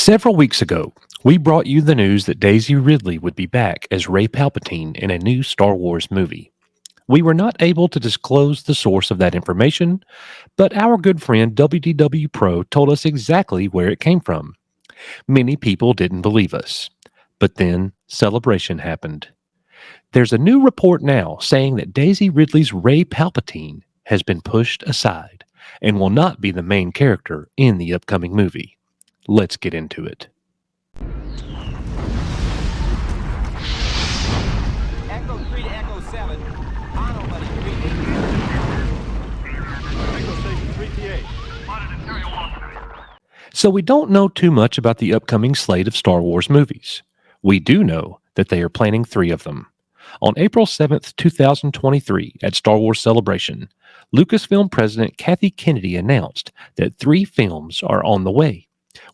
Several weeks ago, we brought you the news that Daisy Ridley would be back as Rey Palpatine in a new Star Wars movie. We were not able to disclose the source of that information, but our good friend WDW Pro told us exactly where it came from. Many people didn't believe us. But then, celebration happened. There's a new report now saying that Daisy Ridley's Rey Palpatine has been pushed aside and will not be the main character in the upcoming movie. Let's get into it. Echo 3 to Echo 7. Mono, buddy. Echo Station 3TA. So we don't know too much about the upcoming slate of Star Wars movies. We do know that they are planning 3 of them. On April 7th, 2023, at Star Wars Celebration, Lucasfilm President Kathy Kennedy announced that 3 films are on the way,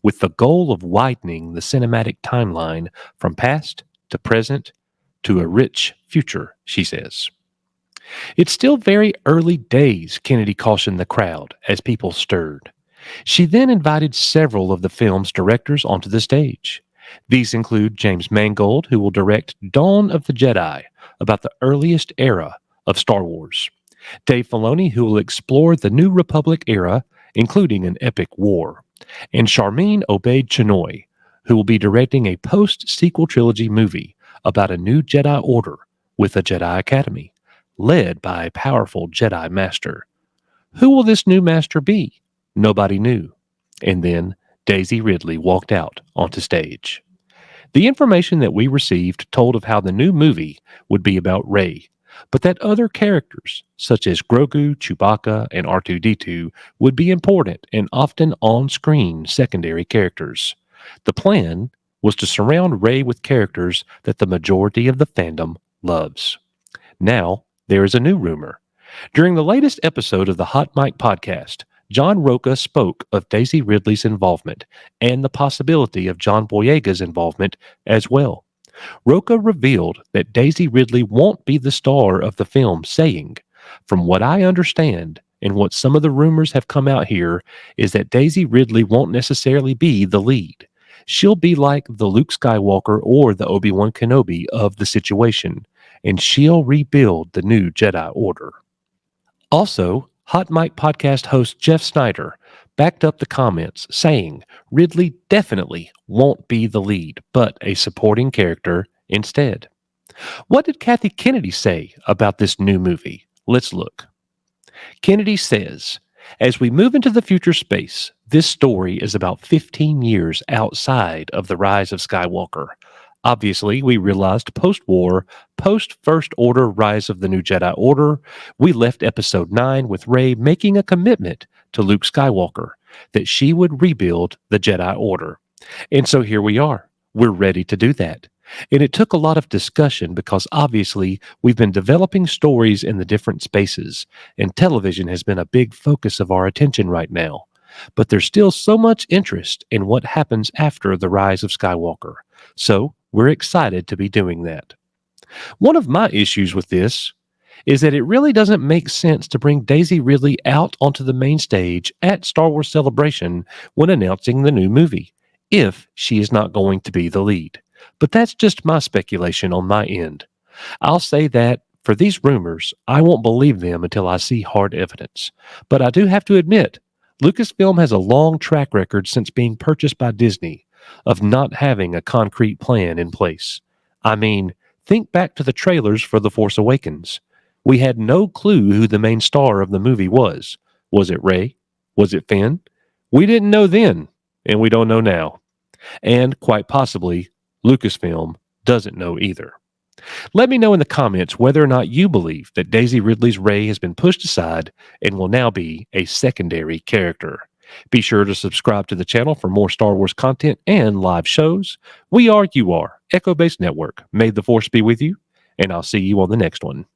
with the goal of widening the cinematic timeline from past to present to a rich future, she says. It's still very early days, Kennedy cautioned the crowd as people stirred. She then invited several of the film's directors onto the stage. These include James Mangold, who will direct Dawn of the Jedi, about the earliest era of Star Wars. Dave Filoni, who will explore the New Republic era, including an epic war. And Sharmeen Obaid-Chinoy, who will be directing a post-sequel trilogy movie about a new Jedi Order with a Jedi Academy, led by a powerful Jedi Master. Who will this new Master be? Nobody knew. And then Daisy Ridley walked out onto stage. The information that we received told of how the new movie would be about Rey, but that other characters, such as Grogu, Chewbacca, and R2-D2, would be important and often on-screen secondary characters. The plan was to surround Rey with characters that the majority of the fandom loves. Now, there is a new rumor. During the latest episode of the Hot Mic podcast, John Rocha spoke of Daisy Ridley's involvement and the possibility of John Boyega's involvement as well. Rocha revealed that Daisy Ridley won't be the star of the film, saying, "From what I understand, and what some of the rumors have come out here, is that Daisy Ridley won't necessarily be the lead. She'll be like the Luke Skywalker or the Obi-Wan Kenobi of the situation, and she'll rebuild the new Jedi Order." Also, Hot Mic podcast host Jeff Snyder backed up the comments, saying Ridley definitely won't be the lead, but a supporting character instead. What did Kathy Kennedy say about this new movie? Let's look. Kennedy says, "As we move into the future space, this story is about 15 years outside of the Rise of Skywalker. Obviously, we realized post-war, post-First Order Rise of the New Jedi Order, we left Episode 9 with Rey making a commitment to Luke Skywalker that she would rebuild the Jedi Order. And so here we are. We're ready to do that. And it took a lot of discussion because obviously we've been developing stories in the different spaces, and television has been a big focus of our attention right now. But there's still so much interest in what happens after the Rise of Skywalker. So we're excited to be doing that." One of my issues with this is that it really doesn't make sense to bring Daisy Ridley out onto the main stage at Star Wars Celebration when announcing the new movie, if she is not going to be the lead. But that's just my speculation on my end. I'll say that for these rumors, I won't believe them until I see hard evidence. But I do have to admit, Lucasfilm has a long track record since being purchased by Disney of not having a concrete plan in place. I mean, think back to the trailers for The Force Awakens. We had no clue who the main star of the movie was. Was it Rey? Was it Finn? We didn't know then, and we don't know now. And quite possibly, Lucasfilm doesn't know either. Let me know in the comments whether or not you believe that Daisy Ridley's Rey has been pushed aside and will now be a secondary character. Be sure to subscribe to the channel for more Star Wars content and live shows. We are, you are, Echo Base Network. May the Force be with you, and I'll see you on the next one.